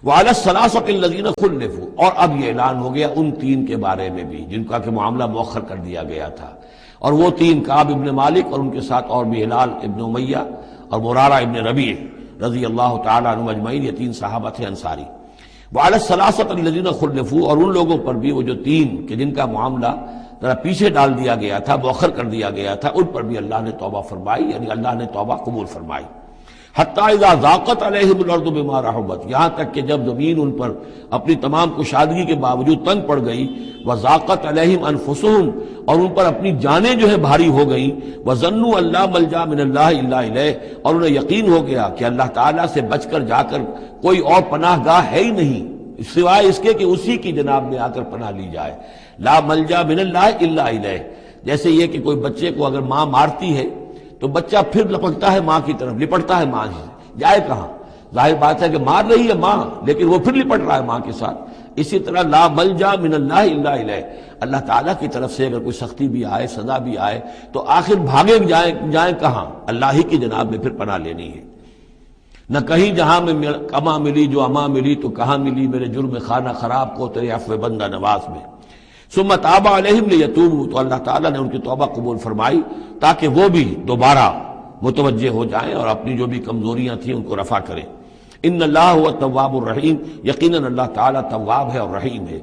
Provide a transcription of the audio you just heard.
وعلی الثلاثۃ الذین خلفوا، اور اب یہ اعلان ہو گیا ان تین کے بارے میں بھی جن کا کہ معاملہ مؤخر کر دیا گیا تھا، اور وہ تین کعب ابن مالک اور ان کے ساتھ اور بھی ہلال ابن امیہ اور مرارہ ابن ربیع رضی اللہ تعالیٰ عنہم اجمعین، یہ تین صحابہ تھے انصاری۔ وعلی الثلاثۃ الذین خلفوا، اور ان لوگوں پر بھی وہ جو تین کہ جن کا معاملہ ذرا پیچھے ڈال دیا گیا تھا، مؤخر کر دیا گیا تھا، ان پر بھی اللہ نے توبہ فرمائی، یعنی اللہ نے توبہ قبول فرمائی۔ حتیٰ اذا ضاقت علیہم الارض بما رحبت، یہاں تک کہ جب زمین ان پر اپنی تمام کشادگی کے باوجود تنگ پڑ گئی، وضاقت علیہم انفسہم، اور ان پر اپنی جانیں جو ہے بھاری ہو گئیں، وظنوا ان لا ملجا من اللہ الا الیہ، اور انہیں یقین ہو گیا کہ اللہ تعالیٰ سے بچ کر جا کر کوئی اور پناہ گاہ ہے ہی نہیں سوائے اس کے کہ اسی کی جناب میں آ کر پناہ لی جائے۔ لا ملجا من اللہ الا الیہ، جیسے یہ کہ کوئی بچے کو اگر ماں مارتی ہے تو بچہ پھر لپکتا ہے ماں کی طرف، لپٹتا ہے ماں سے، جائے کہاں؟ ظاہر بات ہے کہ مار رہی ہے ماں لیکن وہ پھر لپٹ رہا ہے ماں کے ساتھ۔ اسی طرح لا ملجا من اللہ الا الیہ، اللہ تعالیٰ کی طرف سے اگر کوئی سختی بھی آئے، سزا بھی آئے، تو آخر بھاگے جائیں کہاں؟ اللہ ہی کی جناب میں پھر پناہ لینی ہے۔ نہ کہیں جہاں میں کما ملی جو اما ملی، تو کہاں ملی میرے جرم خانہ خراب کو تیرے عفو بندہ نواز میں۔ ثم تاب علیہم لیتوبوا، تو اللہ تعالیٰ نے ان کی توبہ قبول فرمائی تاکہ وہ بھی دوبارہ متوجہ ہو جائیں اور اپنی جو بھی کمزوریاں تھیں ان کو رفع کریں۔ ان اللہ هو التواب الرحیم، یقیناً اللہ تعالیٰ تواب ہے اور رحیم ہے۔